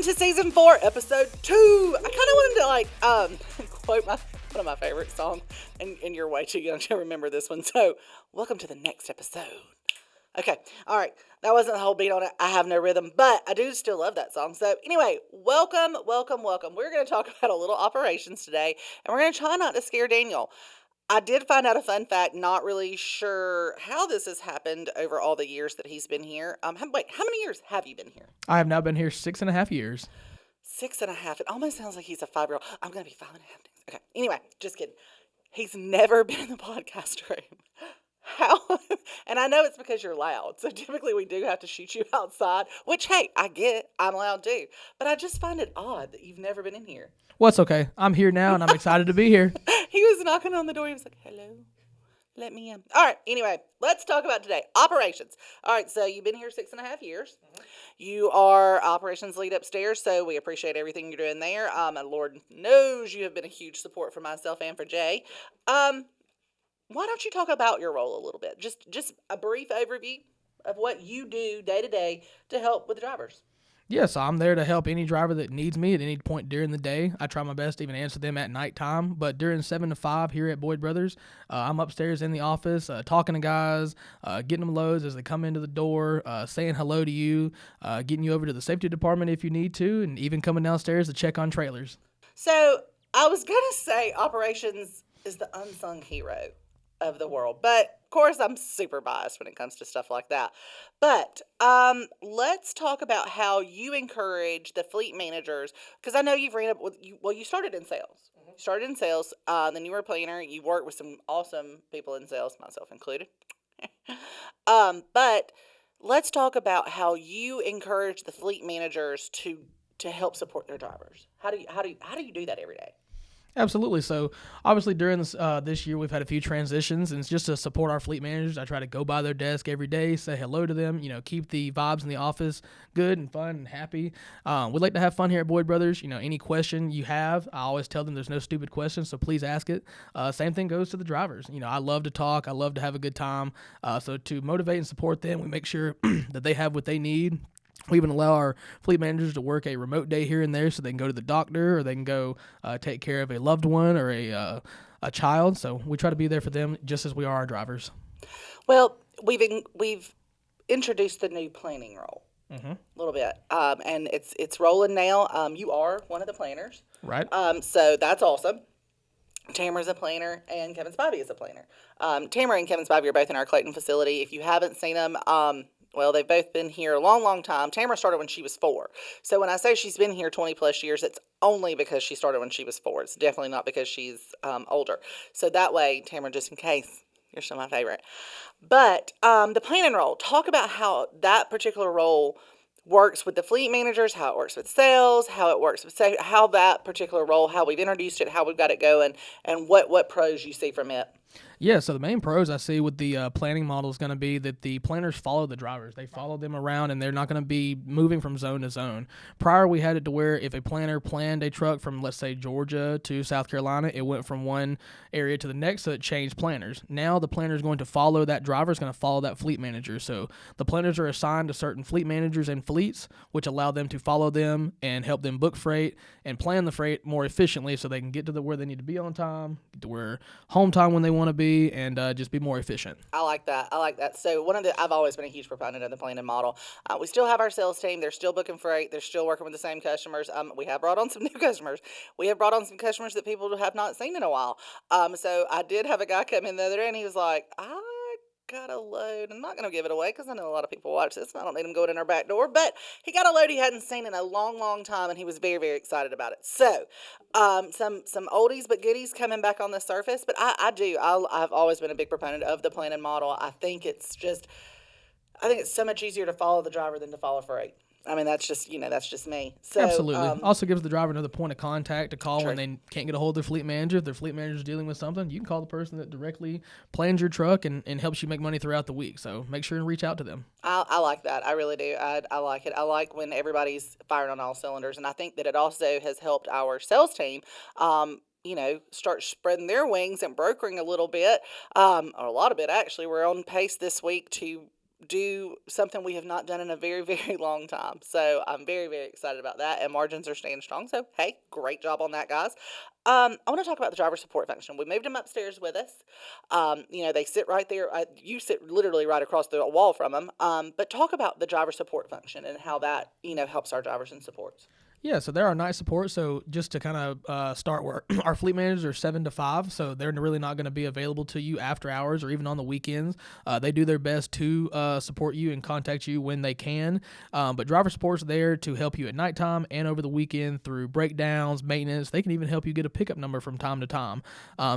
to season 4, episode 2. I kind of wanted to quote one of my favorite songs, and you're way too young to remember this one. So, welcome to the next episode. Okay, all right. That wasn't the whole beat on it. I have no rhythm, but I do still love that song. So, anyway, welcome. We're going to talk about a little operations today, and we're going to try not to scare Daniel. I did find out a fun fact, not really sure how this has happened over all the years that he's been here. Wait, how many years have you been here? I have now been here 6.5 years. 6.5. It almost sounds like he's a 5-year-old. I'm going to be 5.5 next. Okay, anyway, just kidding. He's never been in the podcast room. How? And I know it's because you're loud. So typically we do have to shoot you outside, which, hey, I get. I'm loud too. But I just find it odd that you've never been in here. Well, it's okay. I'm here now, and I'm excited to be here. He was knocking on the door. He was like, hello, let me in. All right, anyway, let's talk about today. Operations. All right, so you've been here 6.5 years. Mm-hmm. You are operations lead upstairs, so we appreciate everything you're doing there. And Lord knows you have been a huge support for myself and for Jay. Why don't you talk about your role a little bit? Just a brief overview of what you do day to day to help with the drivers. Yes, I'm there to help any driver that needs me at any point during the day. I try my best to even answer them at nighttime, but during 7 to 5 here at Boyd Brothers, I'm upstairs in the office talking to guys, getting them loads as they come into the door, saying hello to you, getting you over to the safety department if you need to, and even coming downstairs to check on trailers. So I was going to say operations is the unsung hero of the world, but of course I'm super biased when it comes to stuff like that. But let's talk about how you encourage the fleet managers, because I know you've ran up with you started in sales. Mm-hmm. You started in sales, then you were a planner. You worked with some awesome people in sales, myself included. But let's talk about how you encourage the fleet managers to help support their drivers. How do you do that every day? Absolutely. So obviously during this year, we've had a few transitions, and it's just to support our fleet managers. I try to go by their desk every day, say hello to them, keep the vibes in the office good and fun and happy. We like to have fun here at Boyd Brothers. Any question you have, I always tell them there's no stupid questions, so please ask it. Same thing goes to the drivers. I love to talk. I love to have a good time. So to motivate and support them, we make sure that they have what they need. We even allow our fleet managers to work a remote day here and there so they can go to the doctor, or they can go take care of a loved one or a child. So we try to be there for them just as we are our drivers. Well, we've introduced the new planning role a little bit, and it's rolling now. You are one of the planners. Right. So that's awesome. Tamara's a planner, and Kevin Spivey is a planner. Tamara and Kevin Spivey are both in our Clayton facility. If you haven't seen them, well, they've both been here a long, long time. Tamara started when she was 4. So when I say she's been here 20 plus years, it's only because she started when she was 4. It's definitely not because she's older. So that way, Tamara, just in case, you're still my favorite. But the planning role, talk about how that particular role works with the fleet managers, how it works with sales, how it works with how that particular role, how we've introduced it, how we've got it going, and what pros you see from it. Yeah, so the main pros I see with the planning model is going to be that the planners follow the drivers. They follow them around, and they're not going to be moving from zone to zone. Prior, we had it to where if a planner planned a truck from, let's say, Georgia to South Carolina, it went from one area to the next, so it changed planners. Now the planner is going to follow that driver, is going to follow that fleet manager. So the planners are assigned to certain fleet managers and fleets, which allow them to follow them and help them book freight and plan the freight more efficiently so they can get to where they need to be on time, get to where home time when they want to be, and just be more efficient. I like that. So I've always been a huge proponent of the planning model. We still have our sales team. They're still booking freight. They're still working with the same customers. We have brought on some new customers. We have brought on some customers that people have not seen in a while. So I did have a guy come in the other day, and he was like, I got a load. I'm not going to give it away because I know a lot of people watch this, and I don't need them going in our back door. But he got a load he hadn't seen in a long, long time, and he was very, very excited about it. So some oldies but goodies coming back on the surface. But I've always been a big proponent of the planning model. I think it's so much easier to follow the driver than to follow freight. I mean, that's just me. So, absolutely. Also gives the driver another point of contact to call true. when they can't get a hold of their fleet manager. If their fleet manager is dealing with something, you can call the person that directly plans your truck and helps you make money throughout the week. So make sure and reach out to them. I like that. I really do. I like it. I like when everybody's firing on all cylinders. And I think that it also has helped our sales team start spreading their wings and brokering a little bit, or a lot of it actually. We're on pace this week to do something we have not done in a very, very long time. So I'm very, very excited about that. And margins are staying strong. So, hey, great job on that, guys. I want to talk about the driver support function. We moved them upstairs with us. They sit right there. You sit literally right across the wall from them. But talk about the driver support function and how that, helps our drivers and supports. Yeah, so they're our night support. So just to kind of start where our fleet managers are 7 to 5, so they're really not going to be available to you after hours or even on the weekends. They do their best to support you and contact you when they can. But driver support's there to help you at nighttime and over the weekend through breakdowns, maintenance. They can even help you get a pickup number from time to time.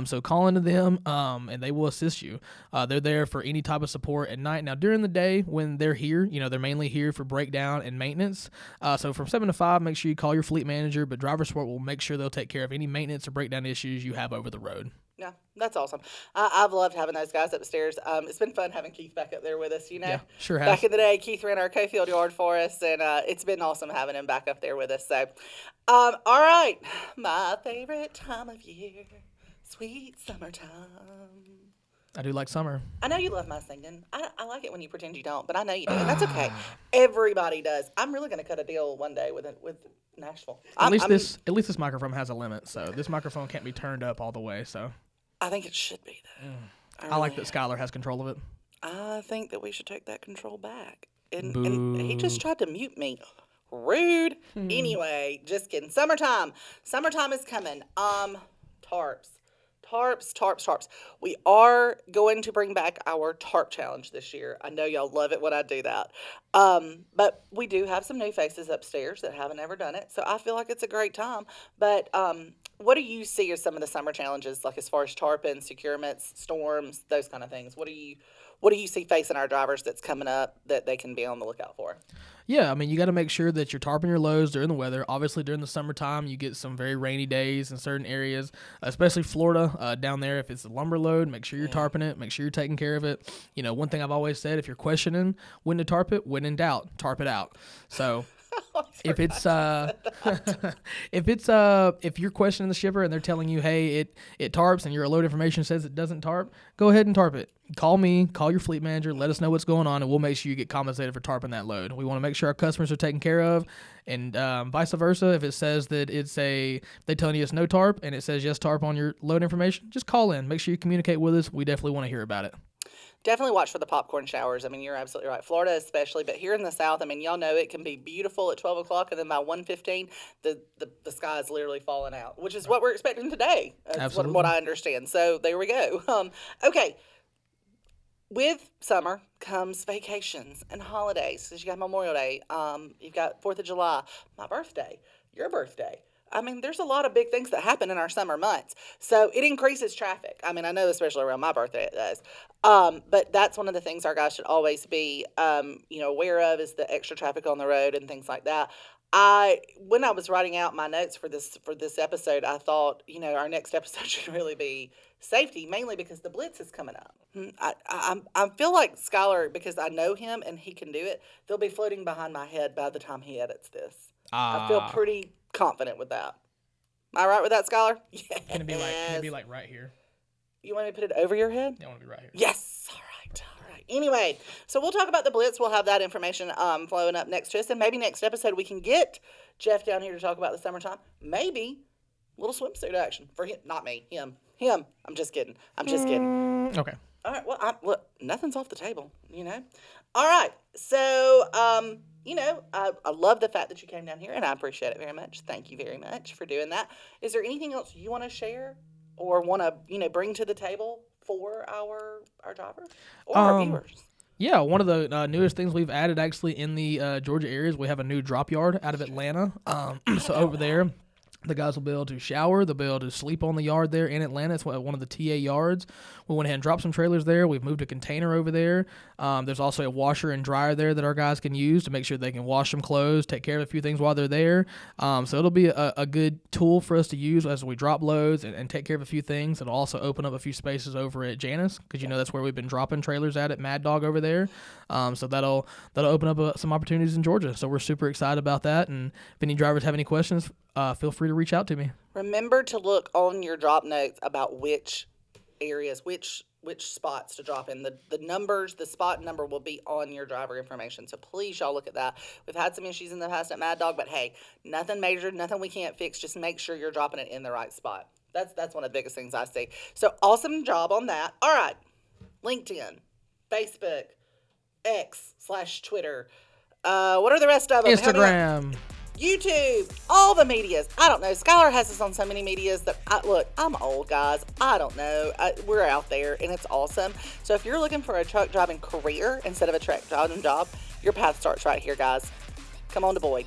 So call into them and they will assist you. They're there for any type of support at night. Now during the day when they're here, they're mainly here for breakdown and maintenance. So from 7 to 5, make sure you call your fleet manager, but driver support will make sure they'll take care of any maintenance or breakdown issues you have over the road. Yeah, that's awesome. I've loved having those guys upstairs. It's been fun having Keith back up there with us, Yeah, sure has. Back in the day, Keith ran our Cofield yard for us, and it's been awesome having him back up there with us. So, all right, my favorite time of year, sweet summertime. I do like summer. I know you love my singing. I like it when you pretend you don't, but I know you do, and that's okay. Everybody does. I'm really going to cut a deal one day with Nashville. At least this microphone has a limit, so this microphone can't be turned up all the way. So I think it should be though. I like that Skyelar has control of it. I think that we should take that control back. And he just tried to mute me. Rude. Anyway, just kidding. Summertime. Summertime is coming. Tarps. We are going to bring back our tarp challenge this year. I know y'all love it when I do that. But we do have some new faces upstairs that haven't ever done it. So I feel like it's a great time. But what do you see as some of the summer challenges, like as far as tarping, securements, storms, those kind of things? What do you see facing our drivers that's coming up that they can be on the lookout for? Yeah, I mean, you got to make sure that you're tarping your loads during the weather. Obviously, during the summertime, you get some very rainy days in certain areas, especially Florida. Down there, if it's a lumber load, make sure you're tarping it. Make sure you're taking care of it. One thing I've always said, if you're questioning when to tarp it, when in doubt, tarp it out. So if you're questioning the shipper and they're telling you, hey, it tarps, and your load information says it doesn't tarp, go ahead and tarp it. Call me, call your fleet manager, let us know what's going on, and we'll make sure you get compensated for tarping that load. We want to make sure our customers are taken care of, and vice versa. If it says that they're telling you it's no tarp and it says yes tarp on your load information, just call in. Make sure you communicate with us. We definitely want to hear about it. Definitely watch for the popcorn showers. I mean, you're absolutely right. Florida especially, but here in the South, I mean, y'all know it can be beautiful at 12 o'clock, and then by 1:15, the sky is literally falling out, which is what we're expecting today. That's Absolutely. what I understand. So there we go. Okay. With summer comes vacations and holidays. Because you got Memorial Day, you've got 4th of July, my birthday, your birthday. I mean, there's a lot of big things that happen in our summer months. So it increases traffic. I mean, I know especially around my birthday it does. But that's one of the things our guys should always be, aware of is the extra traffic on the road and things like that. When I was writing out my notes for this episode, I thought, our next episode should really be safety, mainly because the blitz is coming up. I feel like Skyelar, because I know him and he can do it, they'll be floating behind my head by the time he edits this. I feel pretty confident with that. Am I right with that, Skyelar? Yes. Can it be like right here? You want me to put it over your head? Yeah, I want to be right here. Yes. All right. Anyway, so we'll talk about the blitz. We'll have that information flowing up next to us, and maybe next episode we can get Jeff down here to talk about the summertime. Maybe a little swimsuit action for him, not me, him. I'm just kidding. Okay. All right. Well, look, nothing's off the table, All right. So, I love the fact that you came down here, and I appreciate it very much. Thank you very much for doing that. Is there anything else you want to share or want to, bring to the table for our drivers or our viewers? Yeah, one of the newest things we've added actually in the Georgia areas, we have a new drop yard out of Atlanta. So over there, the guys will be able to shower. They'll be able to sleep on the yard there in Atlanta. It's one of the TA yards. We went ahead and dropped some trailers there. We've moved a container over there. There's also a washer and dryer there that our guys can use to make sure they can wash some clothes, take care of a few things while they're there. So it'll be a good tool for us to use as we drop loads and take care of a few things. It'll also open up a few spaces over at Janus because, that's where we've been dropping trailers at Mad Dog over there. So that'll open up some opportunities in Georgia. So we're super excited about that. And if any drivers have any questions, feel free to reach out to me. Remember to look on your drop notes about which areas, which which spots to drop in. The numbers, the spot number will be on your driver information. So please, y'all look at that. We've had some issues in the past at Mad Dog, but hey, nothing major, nothing we can't fix. Just make sure you're dropping it in the right spot. That's one of the biggest things I see. So awesome job on that. All right, LinkedIn, Facebook, X/Twitter. What are the rest of them? Instagram. YouTube, all the medias. I don't know. Skyelar has us on so many medias that look, I'm old, guys. I don't know. We're out there and it's awesome. So if you're looking for a truck driving career instead of a truck driving job, your path starts right here, guys. Come on to Boyd.